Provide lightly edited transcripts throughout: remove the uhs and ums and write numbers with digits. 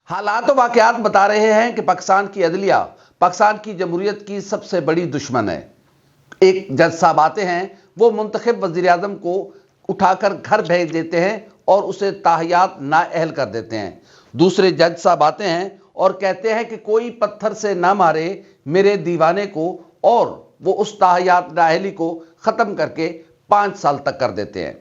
حالات و واقعات بتا رہے ہیں کہ پاکستان کی عدلیہ پاکستان کی جمہوریت کی سب سے بڑی دشمن ہے۔ ایک جج صاحب آتے ہیں، وہ منتخب وزیر اعظم کو اٹھا کر گھر بھیج دیتے ہیں اور اسے تاحیات نااہل کر دیتے ہیں۔ دوسرے جج صاحب آتے ہیں اور کہتے ہیں کہ کوئی پتھر سے نہ مارے میرے دیوانے کو، اور وہ اس تاحیات نااہلی کو ختم کر کے 5 سال تک کر دیتے ہیں۔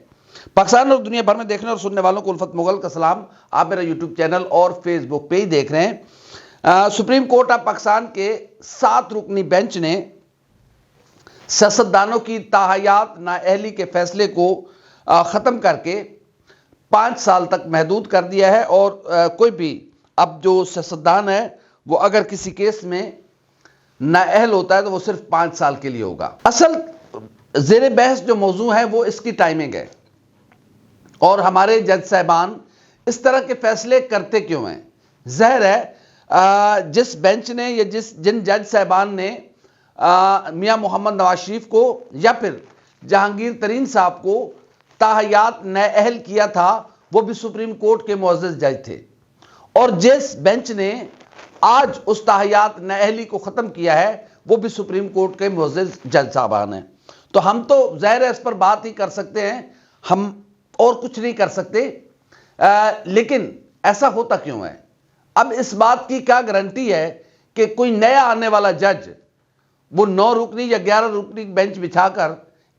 پاکستان اور دنیا بھر میں دیکھنے اور سننے والوں کو الفت مغل کا سلام۔ آپ میرا یوٹیوب چینل اور فیس بک پہ ہی دیکھ رہے ہیں۔ سپریم کورٹ آف پاکستان کے 7 رکنی بینچ نے سیاستدانوں کی تاحیات نااہلی کے فیصلے کو ختم کر کے 5 سال تک محدود کر دیا ہے، اور کوئی بھی اب جو سیاستدان ہے وہ اگر کسی کیس میں نااہل ہوتا ہے تو وہ صرف 5 سال کے لیے ہوگا۔ اصل زیر بحث جو موضوع ہے وہ اس کی ٹائمنگ ہے، اور ہمارے جج صاحبان اس طرح کے فیصلے کرتے کیوں ہیں؟ ظاہر ہے جس بینچ نے یا جن جج صاحبان نے میاں محمد نواز شریف کو یا پھر جہانگیر ترین صاحب کو تاحیات نااہل کیا تھا، وہ بھی سپریم کورٹ کے معزز جج تھے، اور جس بینچ نے آج اس تاحیات نااہلی کو ختم کیا ہے وہ بھی سپریم کورٹ کے معزز جج صاحبان ہیں۔ تو ہم تو ظاہر ہے اس پر بات ہی کر سکتے ہیں، ہم اور کچھ نہیں کر سکتے، لیکن ایسا ہوتا کیوں ہے؟ اب اس بات کی کیا گارنٹی ہے کہ کوئی نیا آنے والا جج وہ 9 رکنی یا 11 رکنی بینچ بچھا کر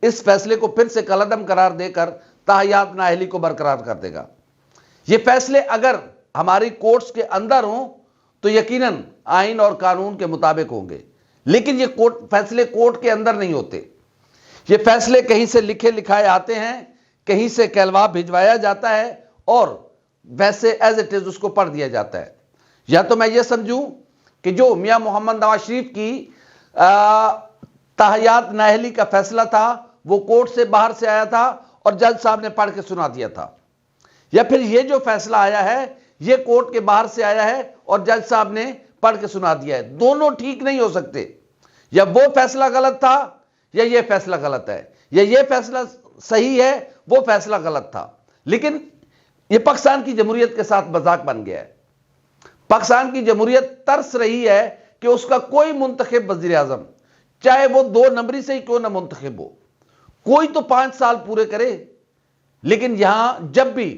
اس فیصلے کو پھر سے کالعدم قرار دے کر تاحیات نااہلی کو برقرار کر دے گا؟ یہ فیصلے اگر ہماری کورٹس کے اندر ہوں تو یقیناً آئین اور قانون کے مطابق ہوں گے، لیکن یہ فیصلے کورٹ کے اندر نہیں ہوتے۔ یہ فیصلے کہیں سے لکھے لکھائے آتے ہیں، کہیں سے کہلوا بھجوایا جاتا ہے، اور ویسے ایز اٹ از اس کو پڑھ دیا جاتا ہے۔ یا تو میں یہ سمجھوں کہ جو میاں محمد نواز شریف کی تاحیات نااہلی کا فیصلہ تھا وہ کورٹ سے باہر سے آیا تھا اور جج صاحب نے پڑھ کے سنا دیا تھا، یا پھر یہ جو فیصلہ آیا ہے یہ کورٹ کے باہر سے آیا ہے اور جج صاحب نے پڑھ کے سنا دیا ہے۔ دونوں ٹھیک نہیں ہو سکتے، یا وہ فیصلہ غلط تھا یا یہ فیصلہ غلط ہے، یا یہ فیصلہ صحیح ہے وہ فیصلہ غلط تھا۔ لیکن یہ پاکستان کی جمہوریت کے ساتھ مذاق بن گیا ہے۔ پاکستان کی جمہوریت ترس رہی ہے کہ اس کا کوئی منتخب وزیر اعظم، چاہے وہ 2 نمبری سے ہی کیوں نہ منتخب ہو، کوئی تو 5 سال پورے کرے۔ لیکن یہاں جب بھی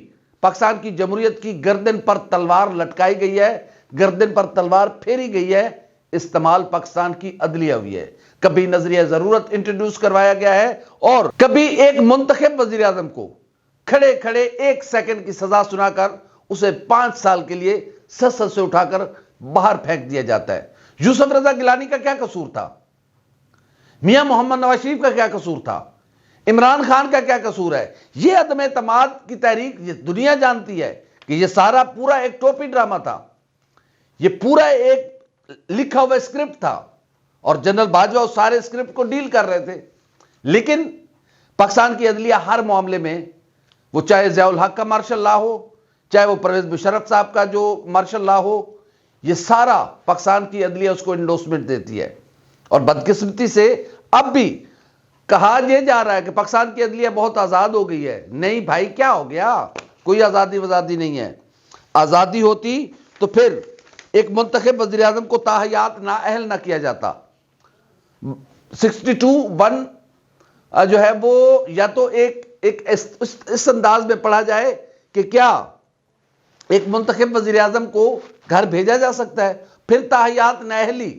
پاکستان کی جمہوریت کی گردن پر تلوار لٹکائی گئی ہے، گردن پر تلوار پھیری گئی ہے، استعمال پاکستان کی عدلیہ ہوئی ہے۔ کبھی نظریہ ضرورت انٹروڈیوس کروایا گیا ہے، اور کبھی ایک منتخب وزیر اعظم کو کھڑے کھڑے 1 سیکنڈ کی سزا سنا کر اسے 5 سال کے لیے سنسد سے اٹھا کر باہر پھینک دیا جاتا ہے۔ یوسف رضا گیلانی کا کیا قصور تھا؟ میاں محمد نواز شریف کا کیا قصور تھا؟ عمران خان کا کیا قصور ہے؟ یہ عدم اعتماد کی تحریک یہ دنیا جانتی ہے کہ یہ سارا پورا ایک ٹوپی ڈرامہ تھا، یہ پورا ایک لکھا ہوا اسکرپٹ تھا، اور جنرل باجوہ اس سارے اسکرپٹ کو ڈیل کر رہے تھے۔ لیکن پاکستان کی عدلیہ ہر معاملے میں، وہ چاہے ضیاء الحق کا مارشل لا ہو، چاہے وہ پرویز مشرف صاحب کا جو مارشل لا ہو، یہ سارا پاکستان کی عدلیہ اس کو انڈورسمنٹ دیتی ہے۔ اور بدقسمتی سے اب بھی کہا یہ جا رہا ہے کہ پاکستان کی عدلیہ بہت آزاد ہو گئی ہے۔ نہیں بھائی، کیا ہو گیا؟ کوئی آزادی وزادی نہیں ہے۔ آزادی ہوتی تو پھر ایک منتخب وزیر اعظم کو تاحیات نااہل نہ کیا جاتا۔ 62(1) جو ہے وہ یا تو ایک اس انداز میں پڑھا جائے کہ کیا ایک منتخب وزیر اعظم کو گھر بھیجا جا سکتا ہے، پھر تاحیات نااہلی،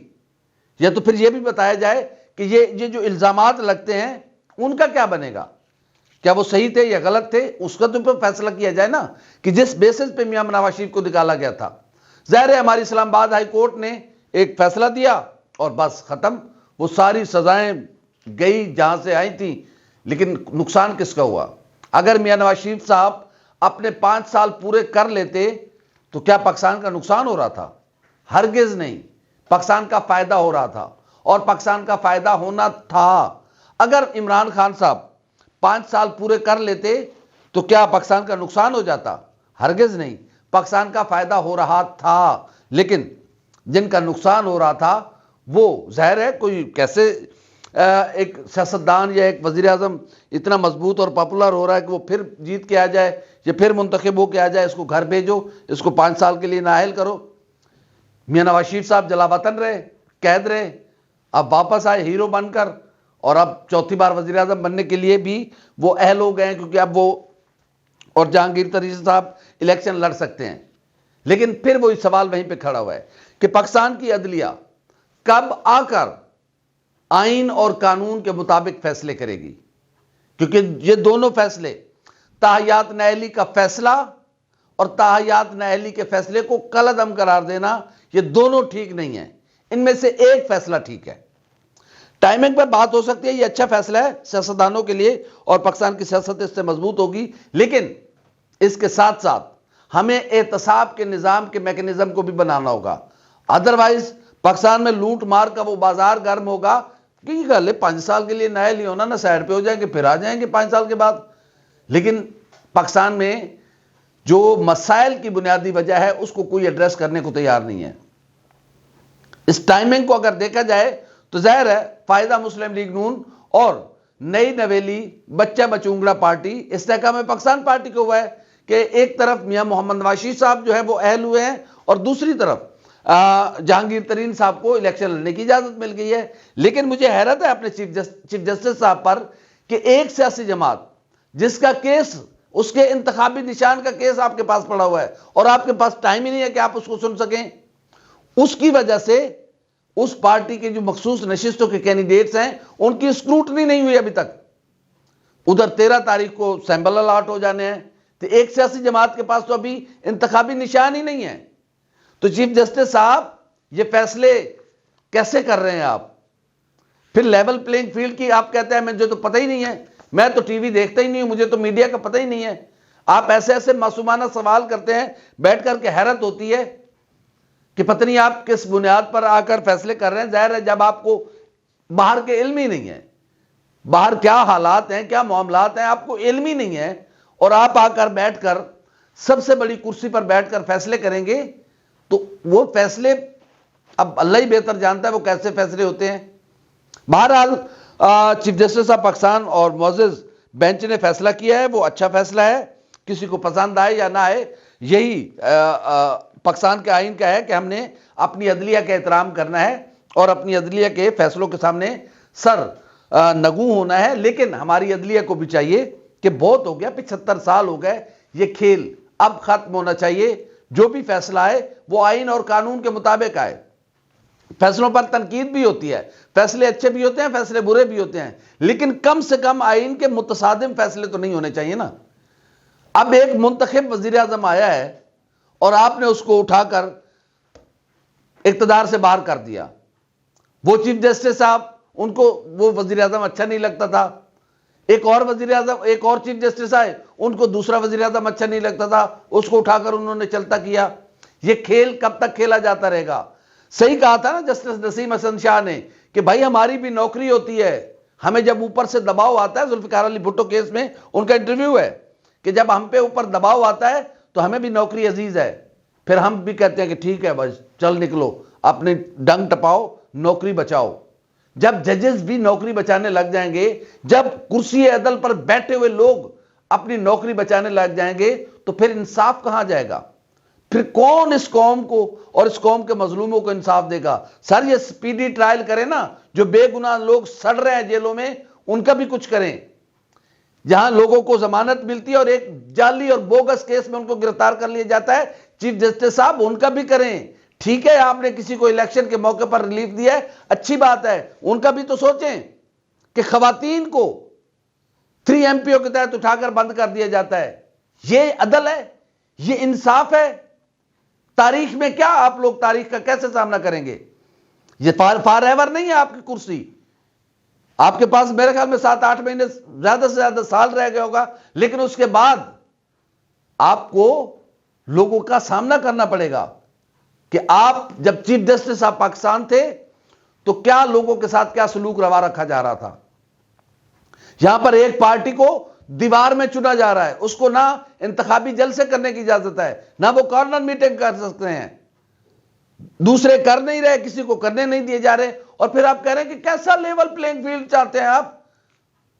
یا تو پھر یہ بھی بتایا جائے کہ یہ جو الزامات لگتے ہیں ان کا کیا بنے گا، کیا وہ صحیح تھے یا غلط تھے، اس کا تو فیصلہ کیا جائے نا، کہ جس بیسس پہ میاں نواز شریف کو نکالا گیا تھا۔ ظاہر ہے ہماری اسلام آباد ہائی کورٹ نے ایک فیصلہ دیا اور بس ختم، وہ ساری سزائیں گئی جہاں سے آئی تھیں، لیکن نقصان کس کا ہوا؟ اگر میاں نواز شریف صاحب اپنے 5 سال پورے کر لیتے تو کیا پاکستان کا نقصان ہو رہا تھا؟ ہرگز نہیں، پاکستان کا فائدہ ہو رہا تھا، اور پاکستان کا فائدہ ہونا تھا۔ اگر عمران خان صاحب 5 سال پورے کر لیتے تو کیا پاکستان کا نقصان ہو جاتا؟ ہرگز نہیں، پاکستان کا فائدہ ہو رہا تھا، لیکن جن کا نقصان ہو رہا تھا وہ ظاہر ہے کوئی کیسے ایک سیاستدان یا ایک وزیر اعظم اتنا مضبوط اور پاپولر ہو رہا ہے کہ وہ پھر جیت کے آ جائے یا پھر منتخب ہو کے آ جائے، اس کو گھر بھیجو، اس کو 5 سال کے لیے نااہل کرو۔ میاں نواز شریف صاحب جلا وطن رہے، قید رہے، اب واپس آئے ہیرو بن کر، اور اب چوتھی بار وزیر اعظم بننے کے لیے بھی وہ اہل ہو گئے ہیں، کیونکہ اب وہ اور جہانگیر ترین صاحب الیکشن لڑ سکتے ہیں۔ لیکن پھر وہی سوال وہیں پہ کھڑا ہوا ہے کہ پاکستان کی عدلیہ کب آ کر آئین اور قانون کے مطابق فیصلے کرے گی، کیونکہ یہ دونوں فیصلے، تاحیات نااہلی کا فیصلہ اور تاحیات نااہلی کے فیصلے کو کالعدم قرار دینا، یہ دونوں ٹھیک نہیں ہیں۔ ان میں سے ایک فیصلہ ٹھیک ہے، ٹائمنگ پر بات ہو سکتی ہے، یہ اچھا فیصلہ ہے سیاستدانوں کے لیے اور پاکستان کی سیاست اس سے مضبوط ہوگی، لیکن اس کے ساتھ ساتھ ہمیں احتساب کے نظام کے میکنزم کو بھی بنانا ہوگا۔ ادروائز پاکستان میں لوٹ مار کا وہ بازار گرم ہوگا کہ یہ گل ہے 5 سال کے لیے نااہل ہی ہونا، نہ سائڈ پہ ہو جائیں گے پھر آ جائیں گے 5 سال کے بعد۔ لیکن پاکستان میں جو مسائل کی بنیادی وجہ ہے اس کو کوئی ایڈریس کرنے کو تیار نہیں ہے۔ اس ٹائمنگ کو اگر دیکھا جائے تو ظاہر ہے فائدہ مسلم لیگ نون اور نئی نویلی بچہ بچونگڑا پارٹی استحکام پاکستان پارٹی کو ہوا ہے کہ ایک طرف میاں محمد نواز شریف صاحب جو ہے وہ اہل ہوئے ہیں اور دوسری طرف جہانگیر ترین صاحب کو الیکشن لڑنے کی اجازت مل گئی ہے۔ لیکن مجھے حیرت ہے اپنے چیف جسٹس صاحب پر کہ ایک سیاسی جماعت جس کا کیس، اس کے انتخابی نشان کا کیس آپ کے پاس پڑا ہوا ہے اور آپ کے پاس ٹائم ہی نہیں ہے کہ آپ اس کو سن سکیں، اس کی وجہ سے اس پارٹی کے جو مخصوص نشستوں کے کینڈیڈیٹس ہیں ان کی اسکروٹنی نہیں ہوئی ابھی تک۔ ادھر 13 تاریخ کو سیمبل الاٹ ہو جانے ہیں، تو ایک سیاسی جماعت کے پاس تو ابھی انتخابی نشان ہی نہیں ہے۔ تو چیف جسٹس صاحب یہ فیصلے کیسے کر رہے ہیں آپ؟ پھر لیول پلینگ فیلڈ کی آپ کہتے ہیں مجھے تو پتہ ہی نہیں ہے، میں تو ٹی وی دیکھتا ہی نہیں ہوں، مجھے تو میڈیا کا پتہ ہی نہیں ہے۔ آپ ایسے ایسے معصومانہ سوال کرتے ہیں، بیٹھ کر کے حیرت ہوتی ہے کہ پتہ نہیں آپ کس بنیاد پر آ کر فیصلے کر رہے ہیں۔ ظاہر ہے جب آپ کو باہر کے علم ہی نہیں ہے، باہر کیا حالات ہیں، کیا معاملات ہیں، آپ کو علم ہی نہیں ہے، اور آپ آ کر بیٹھ کر سب سے بڑی کرسی پر بیٹھ کر فیصلے کریں گے، تو وہ فیصلے اب اللہ ہی بہتر جانتا ہے وہ کیسے فیصلے ہوتے ہیں۔ بہرحال چیف جسٹس آف پاکستان اور معزز بینچ نے فیصلہ کیا ہے، وہ اچھا فیصلہ ہے، کسی کو پسند آئے یا نہ آئے، یہی پاکستان کے آئین کا ہے کہ ہم نے اپنی عدلیہ کا احترام کرنا ہے اور اپنی عدلیہ کے فیصلوں کے سامنے سر نگوں ہونا ہے۔ لیکن ہماری عدلیہ کو بھی چاہیے کہ بہت ہو گیا، 75 سال ہو گئے، یہ کھیل اب ختم ہونا چاہیے۔ جو بھی فیصلہ آئے وہ آئین اور قانون کے مطابق آئے۔ فیصلوں پر تنقید بھی ہوتی ہے، فیصلے اچھے بھی ہوتے ہیں، فیصلے برے بھی ہوتے ہیں، لیکن کم سے کم آئین کے متصادم فیصلے تو نہیں ہونے چاہیے نا۔ اب ایک منتخب وزیر اعظم آیا ہے اور آپ نے اس کو اٹھا کر اقتدار سے باہر کر دیا۔ وہ چیف جسٹس صاحب، ان کو وہ وزیر اعظم اچھا نہیں لگتا تھا، ایک اور وزیر اعظم، ایک اور چیف جسٹس آئے، ان کو دوسرا وزیر اعظم اچھا نہیں لگتا تھا، اس کو اٹھا کر انہوں نے چلتا کیا۔ یہ کھیل کب تک کھیلا جاتا رہے گا؟ صحیح کہا تھا نا جسٹس نسیم حسن شاہ نے کہ بھائی ہماری بھی نوکری ہوتی ہے، ہمیں جب اوپر سے دباؤ آتا ہے، ذوالفقار علی بھٹو کیس میں ان کا انٹرویو ہے کہ جب ہم پہ اوپر دباؤ آتا ہے تو ہمیں بھی نوکری عزیز ہے، پھر ہم بھی کہتے ہیں کہ ٹھیک ہے بس چل نکلو، اپنے ڈنگ ٹپاؤ، نوکری بچاؤ۔ جب ججز بھی نوکری بچانے لگ جائیں گے، جب کرسی عدل پر بیٹھے ہوئے لوگ اپنی نوکری بچانے لگ جائیں گے، تو پھر انصاف کہاں جائے گا؟ پھر کون اس قوم کو اور اس قوم کے مظلوموں کو انصاف دے گا؟ سر یہ سپیڈی ٹرائل کریں نا، جو بے گناہ لوگ سڑ رہے ہیں جیلوں میں ان کا بھی کچھ کریں۔ جہاں لوگوں کو ضمانت ملتی ہے اور ایک جعلی اور بوگس کیس میں ان کو گرفتار کر لیا جاتا ہے، چیف جسٹس صاحب ان کا بھی کریں۔ ٹھیک ہے آپ نے کسی کو الیکشن کے موقع پر ریلیف دیا ہے، اچھی بات ہے، ان کا بھی تو سوچیں کہ خواتین کو 3 MPO کے تحت اٹھا کر بند کر دیا جاتا ہے۔ یہ عدل ہے؟ یہ انصاف ہے؟ تاریخ میں کیا آپ لوگ تاریخ کا کیسے سامنا کریں گے؟ یہ فار ایور نہیں ہے آپ کی کرسی، آپ کے پاس میرے خیال میں 7-8 مہینے، زیادہ سے زیادہ سال رہ گیا ہوگا، لیکن اس کے بعد آپ کو لوگوں کا سامنا کرنا پڑے گا کہ آپ جب چیف جسٹس آف پاکستان تھے تو کیا لوگوں کے ساتھ کیا سلوک روا رکھا جا رہا تھا۔ یہاں پر ایک پارٹی کو دیوار میں چنا جا رہا ہے، اس کو نہ انتخابی جلسے کرنے کی اجازت ہے، نہ وہ کارنر میٹنگ کر سکتے ہیں، دوسرے کر نہیں رہے، کسی کو کرنے نہیں دیے جا رہے، اور پھر آپ کہہ رہے ہیں کہ کیسا لیول پلینگ فیلڈ چاہتے ہیں آپ.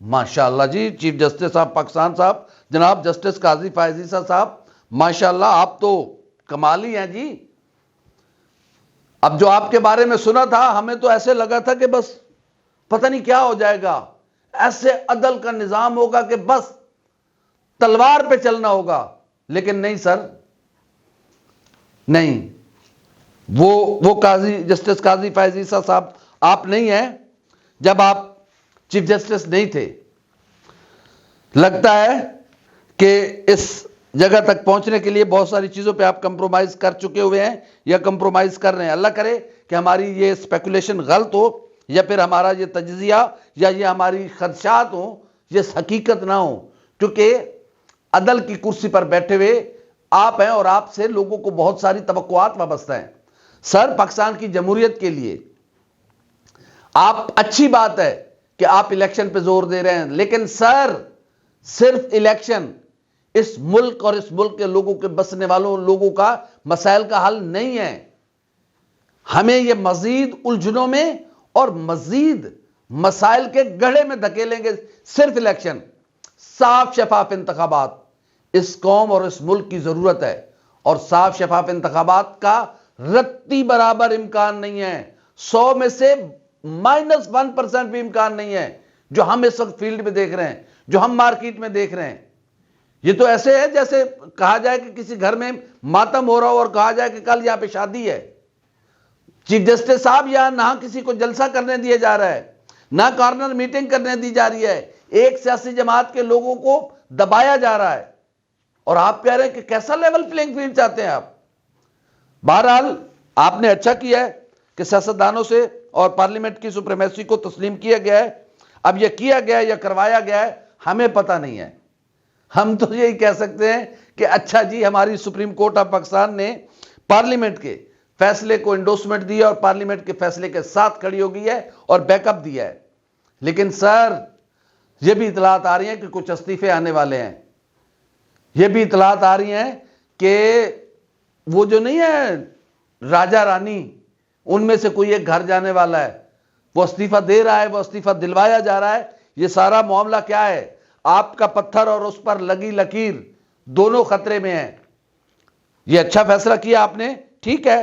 ماشاءاللہ جی چیف جسٹس آف پاکستان صاحب جناب جسٹس قاضی فائز عیسیٰ صاحب، ماشاءاللہ آپ تو کمالی ہیں جی. اب جو آپ کے بارے میں سنا تھا ہمیں تو ایسے لگا تھا کہ بس پتہ نہیں کیا ہو جائے گا، ایسے عدل کا نظام ہوگا کہ بس تلوار پہ چلنا ہوگا. لیکن نہیں سر، نہیں، وہ قاضی جسٹس قاضی فائز عیسیٰ صاحب آپ نہیں ہیں جب آپ چیف جسٹس نہیں تھے. لگتا ہے کہ اس جگہ تک پہنچنے کے لیے بہت ساری چیزوں پہ آپ کمپرومائز کر چکے ہوئے ہیں یا کمپرومائز کر رہے ہیں. اللہ کرے کہ ہماری یہ اسپیکولیشن غلط ہو، یا پھر ہمارا یہ تجزیہ یا یہ ہماری خدشات ہوں یہ حقیقت نہ ہو، کیونکہ عدل کی کرسی پر بیٹھے ہوئے آپ ہیں اور آپ سے لوگوں کو بہت ساری توقعات وابستہ ہیں. سر پاکستان کی جمہوریت کے لیے آپ، اچھی بات ہے کہ آپ الیکشن پہ زور دے رہے ہیں، لیکن سر صرف الیکشن اس ملک اور اس ملک کے لوگوں کے بسنے والوں لوگوں کا مسائل کا حل نہیں ہے. ہمیں یہ مزید الجھنوں میں اور مزید مسائل کے گڑھے میں دھکیلیں گے. صرف الیکشن، صاف شفاف انتخابات اس قوم اور اس ملک کی ضرورت ہے، اور صاف شفاف انتخابات کا رتی برابر امکان نہیں ہے، 100 میں سے -1% بھی امکان نہیں ہے جو ہم اس وقت فیلڈ میں دیکھ رہے ہیں، جو ہم مارکیٹ میں دیکھ رہے ہیں. یہ تو ایسے ہے جیسے کہا جائے کہ کسی گھر میں ماتم ہو رہا ہو اور کہا جائے کہ کل یہاں پہ شادی ہے. چیف جسٹس صاحب یہاں نہ کسی کو جلسہ کرنے دیا جا رہا ہے، نہ کارنر میٹنگ کرنے دی جا رہی ہے، ایک سیاسی جماعت کے لوگوں کو دبایا جا رہا ہے، اور آپ کہہ رہے ہیں کہ کیسا لیول پلینگ فیلڈ چاہتے ہیں آپ. بہرحال آپ نے اچھا کیا ہے کہ سیاستدانوں سے اور پارلیمنٹ کی سپریمیسی کو تسلیم کیا گیا ہے. اب یہ کیا گیا ہے یا کروایا گیا ہے ہمیں پتہ نہیں ہے. ہم تو یہی کہہ سکتے ہیں کہ اچھا جی ہماری سپریم کورٹ آف پاکستان نے پارلیمنٹ کے فیصلے کو انڈورسمنٹ دیا اور پارلیمنٹ کے فیصلے کے ساتھ کھڑی ہو گئی ہے اور بیک اپ دیا ہے. لیکن سر یہ بھی اطلاعات آ رہی ہیں کہ کچھ استعفے آنے والے ہیں. یہ بھی اطلاعات آ رہی ہیں کہ وہ جو نہیں ہے راجہ رانی، ان میں سے کوئی ایک گھر جانے والا ہے، وہ استعفیٰ دے رہا ہے، وہ استعفیٰ دلوایا جا رہا ہے. یہ سارا معاملہ کیا ہے؟ آپ کا پتھر اور اس پر لگی لکیر دونوں خطرے میں ہیں. یہ اچھا فیصلہ کیا آپ نے، ٹھیک ہے،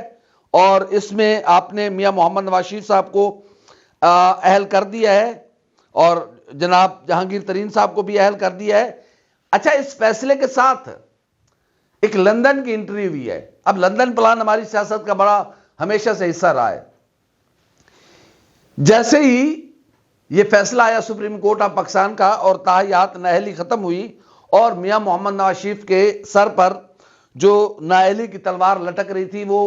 اور اس میں آپ نے میاں محمد نواز شریف صاحب کو اہل کر دیا ہے اور جناب جہانگیر ترین صاحب کو بھی اہل کر دیا ہے. اچھا اس فیصلے کے ساتھ ایک لندن کی انٹری ہوئی ہے. اب لندن پلان ہماری سیاست کا بڑا ہمیشہ سے حصہ رہا ہے. جیسے ہی یہ فیصلہ آیا سپریم کورٹ آف پاکستان کا اور تاحیات نااہلی ختم ہوئی اور میاں محمد نواز شریف کے سر پر جو نااہلی کی تلوار لٹک رہی تھی وہ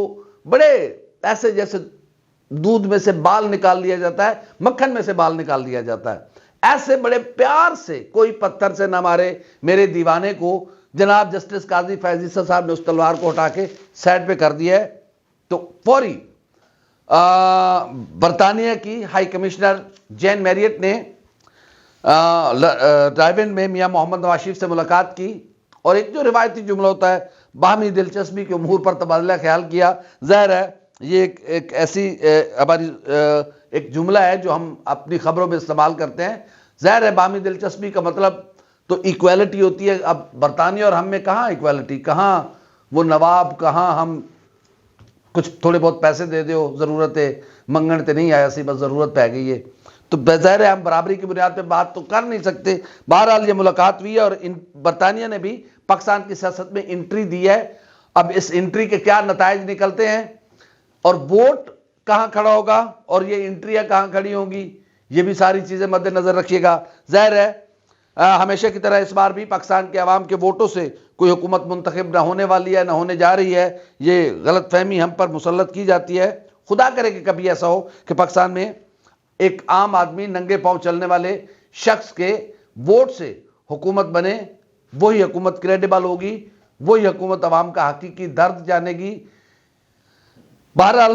بڑے ایسے جیسے دودھ میں سے بال نکال لیا جاتا ہے، مکھن میں سے بال نکال دیا جاتا ہے، ایسے بڑے پیار سے کوئی پتھر سے نہ مارے میرے دیوانے کو جناب جسٹس قاضی فائز عیسیٰ صاحب نے اس تلوار کو ہٹا کے سائڈ پہ کر دیا ہے. تو فوری برطانیہ کی ہائی کمشنر جین میریٹ نے ڈرائیو-ان میں میاں محمد نواز شریف سے ملاقات کی اور ایک جو روایتی جملہ ہوتا ہے باہمی دلچسپی کے امور پر تبادلہ خیال کیا. ظاہر ہے یہ ایک ایسی ہماری ایک جملہ ہے جو ہم اپنی خبروں میں استعمال کرتے ہیں. ظاہر ہے باہمی دلچسپی کا مطلب تو ایکویلٹی ہوتی ہے. اب برطانیہ اور ہم میں کہاں ایکویلٹی، کہاں وہ نواب، کہاں ہم کچھ تھوڑے بہت پیسے دے دیو، ضرورت ہے منگن تے نہیں آیا سی، بس ضرورت پہ گئی ہے. تو بظاہر ہے ہم برابری کی بنیاد پہ بات تو کر نہیں سکتے. بہرحال یہ ملاقات ہوئی ہے اور برطانیہ نے بھی پاکستان کی سیاست میں انٹری دی ہے. اب اس انٹری کے کیا نتائج نکلتے ہیں اور ووٹ کہاں کھڑا ہوگا اور یہ انٹریاں کہاں کھڑی ہوں گی، یہ بھی ساری چیزیں مد نظر رکھیے گا. ظاہر ہے ہمیشہ کی طرح اس بار بھی پاکستان کے عوام کے ووٹوں سے کوئی حکومت منتخب نہ ہونے والی ہے، نہ ہونے جا رہی ہے. یہ غلط فہمی ہم پر مسلط کی جاتی ہے. خدا کرے کہ کبھی ایسا ہو کہ پاکستان میں ایک عام آدمی ننگے پاؤں چلنے والے شخص کے ووٹ سے حکومت بنے. وہی حکومت کریڈیبل ہوگی، وہی حکومت عوام کا حقیقی درد جانے گی. بہرحال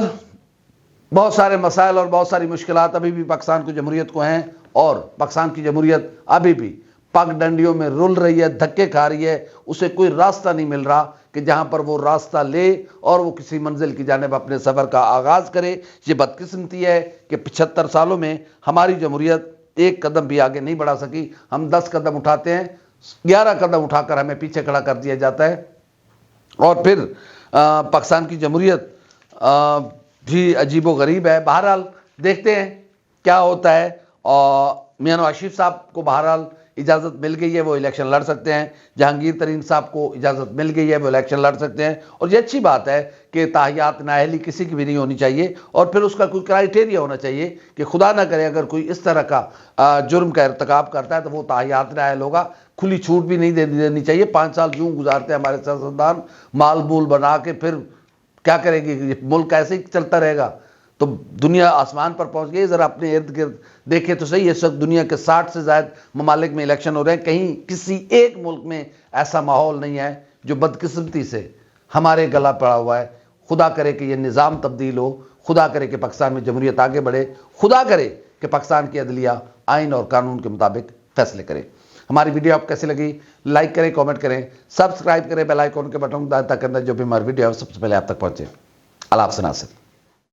بہت سارے مسائل اور بہت ساری مشکلات ابھی بھی پاکستان کی جمہوریت کو ہیں اور پاکستان کی جمہوریت ابھی بھی پگ ڈنڈیوں میں رل رہی ہے، دھکے کھا رہی ہے. اسے کوئی راستہ نہیں مل رہا کہ کہ جہاں پر وہ راستہ لے اور وہ کسی منزل کی جانب اپنے سفر کا آغاز کرے۔ یہ بدقسمتی ہے کہ 75 سالوں میں ہماری جمہوریت ایک قدم بھی آگے نہیں بڑھا سکی۔ ہم 10 قدم اٹھاتے ہیں، 11 قدم اٹھا کر ہمیں پیچھے کھڑا کر دیا جاتا ہے، اور پھر پاکستان کی جمہوریت بھی عجیب و غریب ہے۔ بہرحال دیکھتے ہیں کیا ہوتا ہے، اور میاں نواز شریف صاحب کو بہرحال اجازت مل گئی ہے، وہ الیکشن لڑ سکتے ہیں۔ جہانگیر ترین صاحب کو اجازت مل گئی ہے، وہ الیکشن لڑ سکتے ہیں، اور یہ اچھی بات ہے کہ تاحیات نااہلی کسی کی بھی نہیں ہونی چاہیے، اور پھر اس کا کوئی کرائیٹیریا ہونا چاہیے کہ خدا نہ کرے اگر کوئی اس طرح کا جرم کا ارتکاب کرتا ہے تو وہ تاحیات نااہل ہوگا۔ کھلی چھوٹ بھی نہیں دینی چاہیے۔ 5 سال یوں گزارتے ہیں ہمارے سیاستدان مال مول بنا کے، پھر کیا کریں گے؟ یہ ملک ایسے ہی چلتا رہے گا تو دنیا آسمان پر پہنچ گئی۔ ذرا اپنے ارد گرد دیکھیں تو صحیح، اس وقت دنیا کے 60 سے زائد ممالک میں الیکشن ہو رہے ہیں، کہیں کسی ایک ملک میں ایسا ماحول نہیں ہے جو بدقسمتی سے ہمارے گلا پڑا ہوا ہے۔ خدا کرے کہ یہ نظام تبدیل ہو، خدا کرے کہ پاکستان میں جمہوریت آگے بڑھے، خدا کرے کہ پاکستان کی عدلیہ آئین اور قانون کے مطابق فیصلے کرے۔ ہماری ویڈیو آپ کیسے لگی؟ لائک کریں، کامنٹ کریں، سبسکرائب کریں، بیل آئیکن کے بٹن کو دائیں تاکہ جو بھی ہماری ویڈیو ہے سب سے پہلے آپ تک پہنچے۔ اللہ حافظ ناصر۔